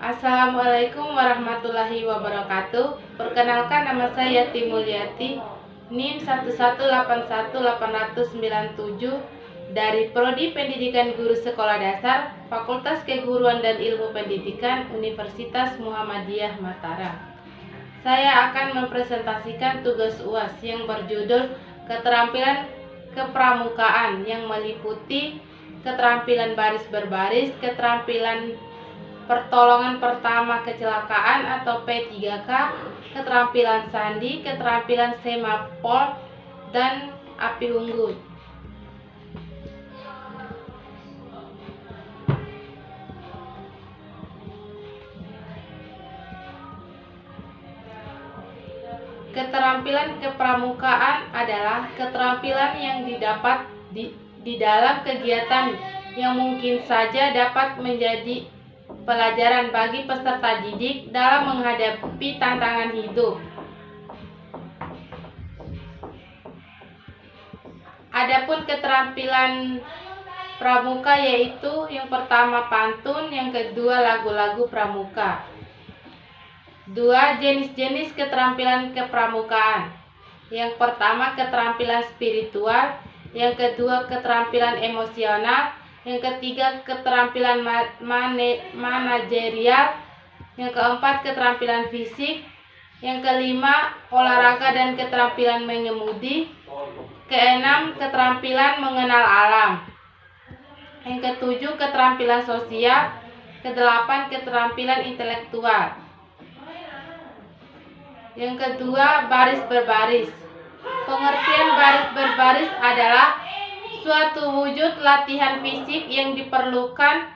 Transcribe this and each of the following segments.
Assalamualaikum warahmatullahi wabarakatuh. Perkenalkan, nama saya Yati Mulyati, NIM 1181897 dari Prodi Pendidikan Guru Sekolah Dasar, Fakultas Keguruan dan Ilmu Pendidikan, Universitas Muhammadiyah Mataram. Saya akan mempresentasikan tugas UAS yang berjudul Keterampilan Kepramukaan, yang meliputi keterampilan baris berbaris, keterampilan pertolongan pertama kecelakaan atau P3K, keterampilan sandi, keterampilan semafor, dan api unggun. Keterampilan kepramukaan adalah keterampilan yang didapat di dalam kegiatan yang mungkin saja dapat menjadi pelajaran bagi peserta didik dalam menghadapi tantangan hidup. Adapun keterampilan pramuka yaitu yang pertama pantun, yang kedua lagu-lagu pramuka. Dua jenis-jenis keterampilan kepramukaan. Yang pertama keterampilan spiritual, yang kedua keterampilan emosional, yang ketiga keterampilan manajerial, yang keempat keterampilan fisik, yang kelima olahraga dan keterampilan mengemudi, keenam keterampilan mengenal alam, yang ketujuh keterampilan sosial, kedelapan keterampilan intelektual. Yang kedua, baris berbaris. Pengertian baris berbaris adalah suatu wujud latihan fisik yang diperlukan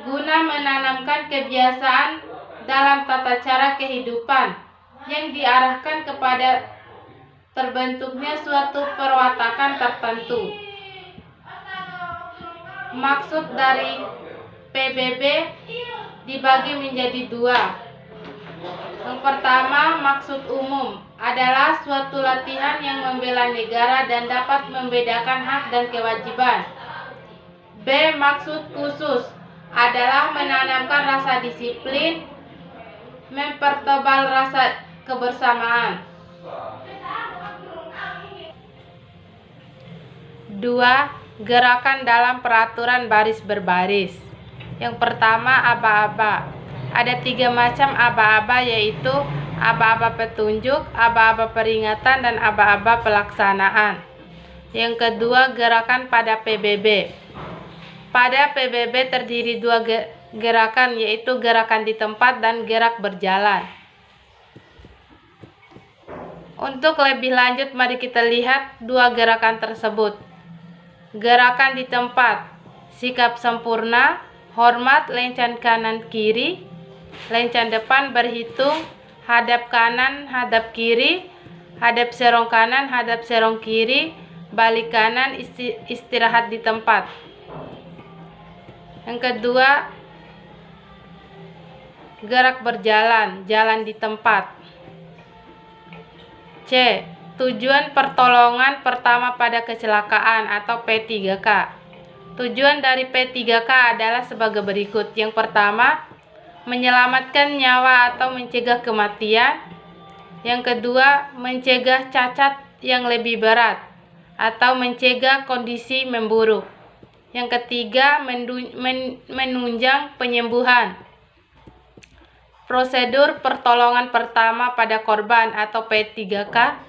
guna menanamkan kebiasaan dalam tata cara kehidupan yang diarahkan kepada terbentuknya suatu perwatakan tertentu. Maksud dari PBB dibagi menjadi dua. Yang pertama, maksud umum adalah suatu latihan yang membela negara dan dapat membedakan hak dan kewajiban. B. Maksud khusus adalah menanamkan rasa disiplin, mempertebal rasa kebersamaan. 2. Gerakan dalam peraturan baris berbaris. Yang pertama, aba-aba. Ada 3 macam aba-aba, yaitu aba-aba petunjuk, aba-aba peringatan, dan aba-aba pelaksanaan. Yang kedua, gerakan pada PBB. Pada PBB terdiri 2 gerakan, yaitu gerakan di tempat dan gerak berjalan. Untuk lebih lanjut, mari kita lihat 2 gerakan tersebut. Gerakan di tempat, sikap sempurna, hormat, lencang kanan kiri, lencang depan berhitung, hadap kanan, hadap kiri, hadap serong kanan, hadap serong kiri, balik kanan, istirahat di tempat. Yang kedua, gerak berjalan, jalan di tempat. C. Tujuan pertolongan pertama pada kecelakaan atau P3K. Tujuan dari P3K adalah sebagai berikut. Yang pertama, menyelamatkan nyawa atau mencegah kematian. Yang kedua, mencegah cacat yang lebih berat atau mencegah kondisi memburuk. Yang ketiga, menunjang penyembuhan. Prosedur pertolongan pertama pada korban atau P3K.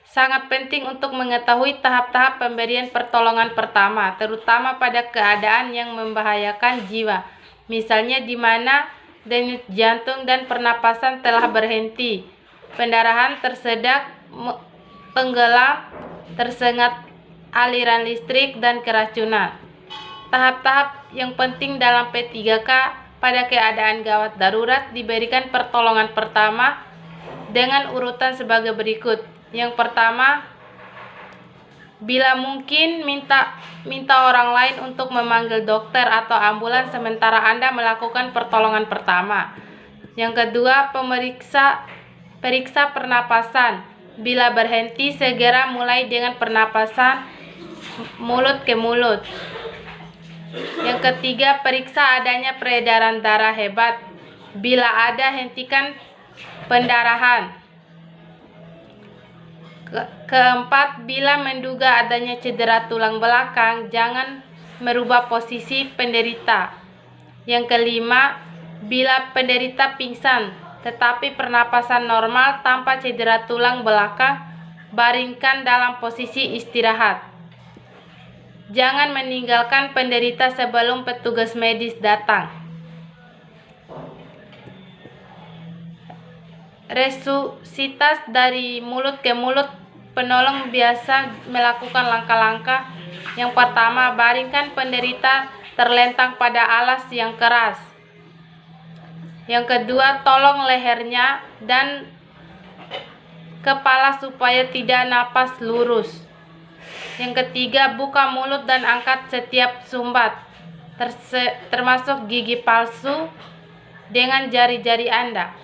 Sangat penting untuk mengetahui tahap-tahap pemberian pertolongan pertama, terutama pada keadaan yang membahayakan jiwa. Misalnya di mana denyut jantung dan pernapasan telah berhenti, pendarahan tersedak, tenggelam, tersengat aliran listrik, dan keracunan. Tahap-tahap yang penting dalam P3K pada keadaan gawat darurat diberikan pertolongan pertama dengan urutan sebagai berikut. Yang pertama, bila mungkin minta orang lain untuk memanggil dokter atau ambulans sementara Anda melakukan pertolongan pertama. Yang kedua, periksa pernapasan. Bila berhenti, segera mulai dengan pernapasan mulut ke mulut. Yang ketiga, periksa adanya peredaran darah hebat. Bila ada, hentikan pendarahan. Keempat, bila menduga adanya cedera tulang belakang, jangan merubah posisi penderita. Yang kelima, bila penderita pingsan tetapi pernapasan normal tanpa cedera tulang belakang, baringkan dalam posisi istirahat. Jangan meninggalkan penderita sebelum petugas medis datang. Resusitasi dari mulut ke mulut. Penolong biasa melakukan langkah-langkah. Yang pertama, baringkan penderita terlentang pada alas yang keras. Yang kedua, tolong lehernya dan kepala supaya tidak napas lurus. Yang ketiga, buka mulut dan angkat setiap sumbat, termasuk gigi palsu dengan jari-jari Anda.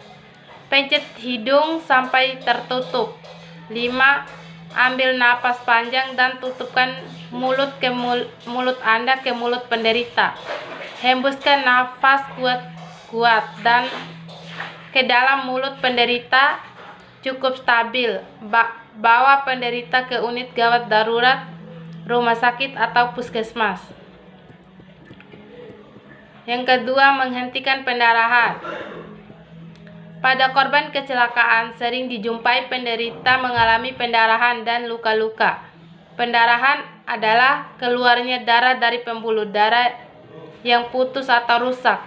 Pencet hidung sampai tertutup. 5. Ambil napas panjang dan tutupkan mulut Anda ke mulut penderita. Hembuskan nafas kuat dan ke dalam mulut penderita cukup stabil. Bawa penderita ke unit gawat darurat, rumah sakit atau puskesmas. Yang kedua, menghentikan pendarahan. Pada korban kecelakaan, sering dijumpai penderita mengalami pendarahan dan luka-luka. Pendarahan adalah keluarnya darah dari pembuluh darah yang putus atau rusak.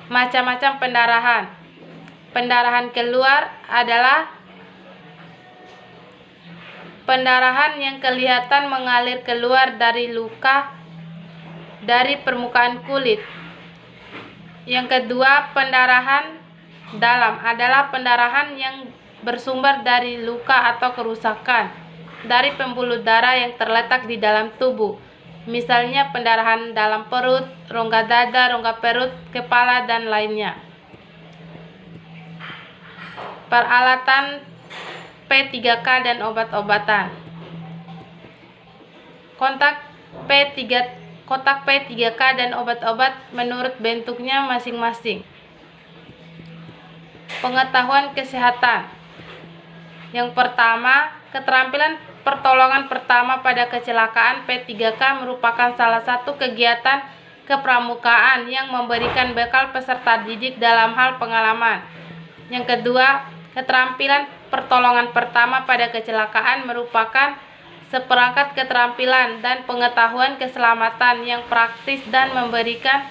Macam-macam pendarahan. Pendarahan keluar adalah pendarahan yang kelihatan mengalir keluar dari luka dari permukaan kulit. Yang kedua, pendarahan dalam adalah pendarahan yang bersumber dari luka atau kerusakan dari pembuluh darah yang terletak di dalam tubuh. Misalnya pendarahan dalam perut, rongga dada, rongga perut, kepala, dan lainnya. Peralatan P3K dan obat-obatan. Kotak P3K dan obat-obat menurut bentuknya masing-masing. Pengetahuan kesehatan. Yang pertama, keterampilan pertolongan pertama pada kecelakaan. P3K merupakan salah satu kegiatan kepramukaan yang memberikan bekal peserta didik dalam hal pengalaman. Yang kedua, keterampilan pertolongan pertama pada kecelakaan merupakan seperangkat keterampilan dan pengetahuan keselamatan yang praktis dan memberikan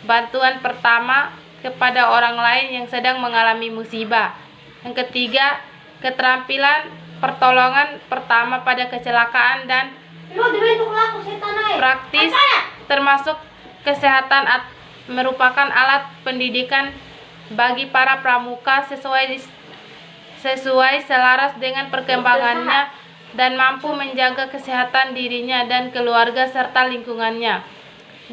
bantuan pertama kepada orang lain yang sedang mengalami musibah. Yang ketiga, keterampilan pertolongan pertama pada kecelakaan dan praktis termasuk kesehatan merupakan alat pendidikan bagi para pramuka sesuai selaras dengan perkembangannya dan mampu menjaga kesehatan dirinya dan keluarga serta lingkungannya,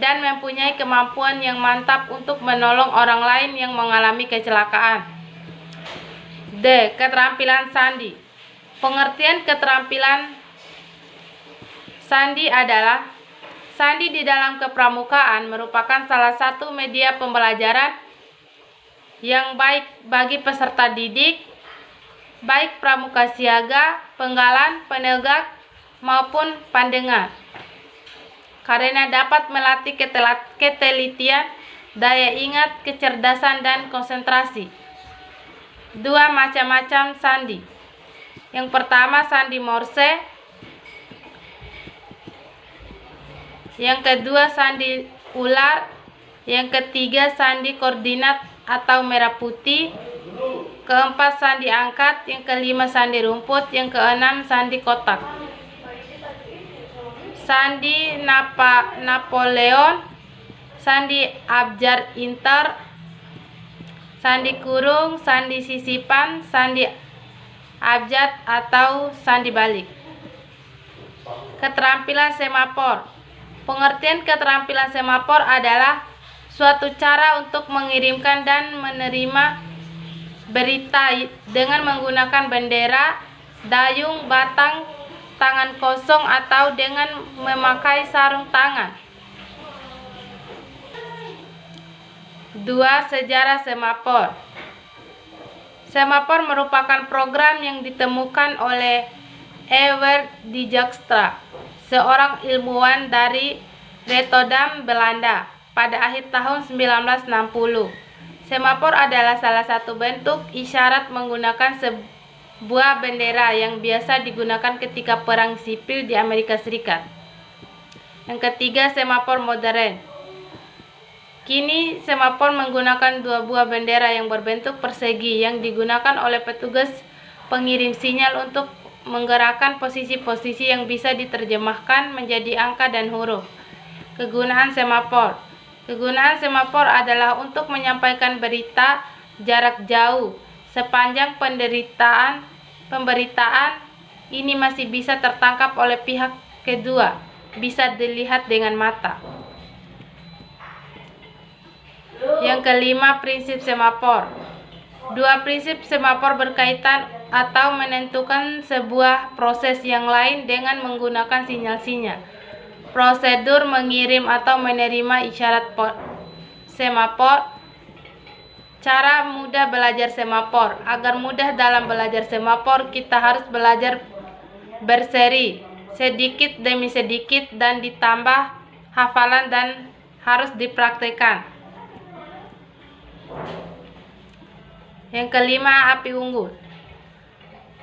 dan mempunyai kemampuan yang mantap untuk menolong orang lain yang mengalami kecelakaan. D. Keterampilan sandi. Pengertian keterampilan sandi adalah sandi di dalam kepramukaan merupakan salah satu media pembelajaran yang baik bagi peserta didik, baik pramuka siaga, penggalan, penegak, maupun pandengar, karena dapat melatih ketelitian, daya ingat, kecerdasan, dan konsentrasi. 2. Macam-macam sandi. Yang pertama, sandi Morse. Yang kedua, sandi ular. Yang ketiga, sandi koordinat atau merah putih. Keempat, sandi angkat. Yang kelima, sandi rumput. Yang keenam, sandi kotak. Sandi Napoleon, sandi abjad inter, sandi kurung, sandi sisipan, sandi abjad atau sandi balik. Keterampilan semafor. Pengertian keterampilan semafor adalah suatu cara untuk mengirimkan dan menerima berita dengan menggunakan bendera, dayung, batang tangan kosong, atau dengan memakai sarung tangan. 2. Sejarah semafor. Semafor merupakan program yang ditemukan oleh Evert Dijkstra, seorang ilmuwan dari Rotterdam, Belanda, pada akhir tahun 1960. Semafor adalah salah satu bentuk isyarat menggunakan sebuah bendera yang biasa digunakan ketika perang sipil di Amerika Serikat. Yang ketiga, semafor modern. Kini semafor menggunakan dua buah bendera yang berbentuk persegi yang digunakan oleh petugas pengirim sinyal untuk menggerakkan posisi-posisi yang bisa diterjemahkan menjadi angka dan huruf. Kegunaan semafor. Kegunaan semafor adalah untuk menyampaikan berita jarak jauh. Sepanjang pemberitaan ini masih bisa tertangkap oleh pihak kedua, bisa dilihat dengan mata. Yang kelima, prinsip semafor. Dua prinsip semafor berkaitan atau menentukan sebuah proses yang lain dengan menggunakan sinyal-sinyal. Prosedur mengirim atau menerima isyarat semafor. Cara mudah belajar semafor. Agar mudah dalam belajar semafor, kita harus belajar berseri, sedikit demi sedikit, dan ditambah hafalan dan harus dipraktikkan. Yang kelima, api unggul.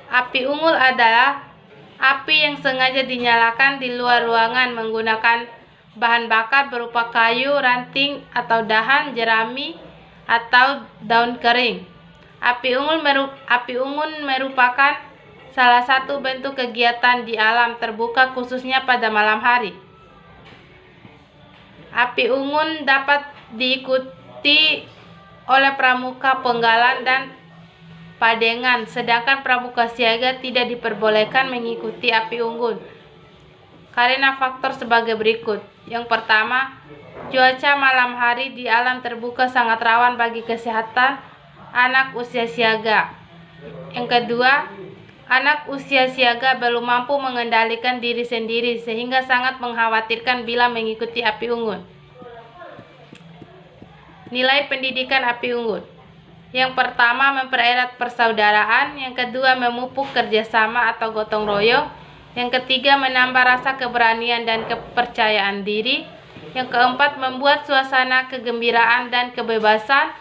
Api unggul adalah api yang sengaja dinyalakan di luar ruangan menggunakan bahan bakar berupa kayu, ranting, atau dahan, jerami, atau daun kering. Api unggun merupakan salah satu bentuk kegiatan di alam terbuka khususnya pada malam hari. Api unggun dapat diikuti oleh pramuka penggalan dan padengan, sedangkan pramuka siaga tidak diperbolehkan mengikuti api unggun karena faktor sebagai berikut. Yang pertama, cuaca malam hari di alam terbuka sangat rawan bagi kesehatan anak usia siaga. Yang kedua, anak usia siaga belum mampu mengendalikan diri sendiri sehingga sangat mengkhawatirkan bila mengikuti api unggun. Nilai pendidikan api unggun. Yang pertama, mempererat persaudaraan. Yang kedua, memupuk kerjasama atau gotong royong. Yang ketiga, menambah rasa keberanian dan kepercayaan diri. Yang keempat, membuat suasana kegembiraan dan kebebasan.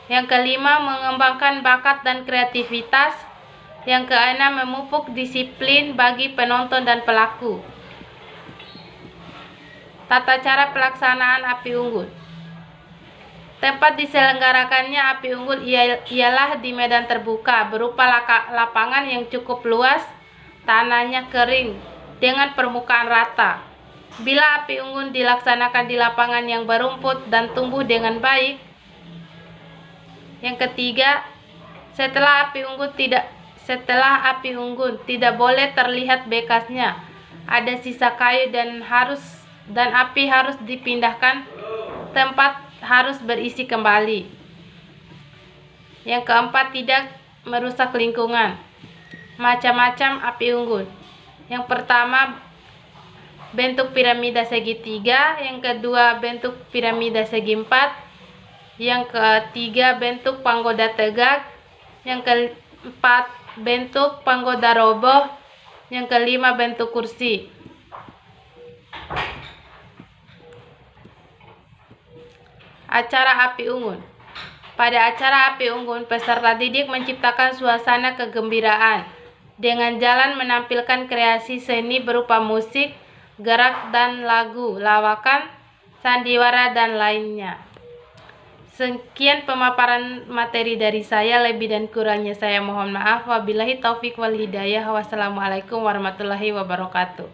Yang kelima, mengembangkan bakat dan kreativitas. Yang keenam, memupuk disiplin bagi penonton dan pelaku. Tata cara pelaksanaan api unggun. Tempat diselenggarakannya api unggul ialah di medan terbuka berupa lapangan yang cukup luas, tanahnya kering dengan permukaan rata. Bila api unggun dilaksanakan di lapangan yang berumput dan tumbuh dengan baik. Yang ketiga, setelah api unggun tidak boleh terlihat bekasnya. Ada sisa kayu dan api harus dipindahkan, tempat harus berisi kembali. Yang keempat, tidak merusak lingkungan. Macam-macam api unggun. Yang pertama, bentuk piramida segitiga. Yang kedua, bentuk piramida segi empat. Yang ketiga, bentuk panggoda tegak. Yang keempat, bentuk panggoda roboh. Yang kelima, bentuk kursi. Acara api unggun. Pada acara api unggun, peserta didik menciptakan suasana kegembiraan dengan jalan menampilkan kreasi seni berupa musik, gerak, dan lagu, lawakan, sandiwara, dan lainnya. Sekian pemaparan materi dari saya. Lebih dan kurangnya saya mohon maaf. Wabillahi taufik wal hidayah. Wassalamualaikum warahmatullahi wabarakatuh.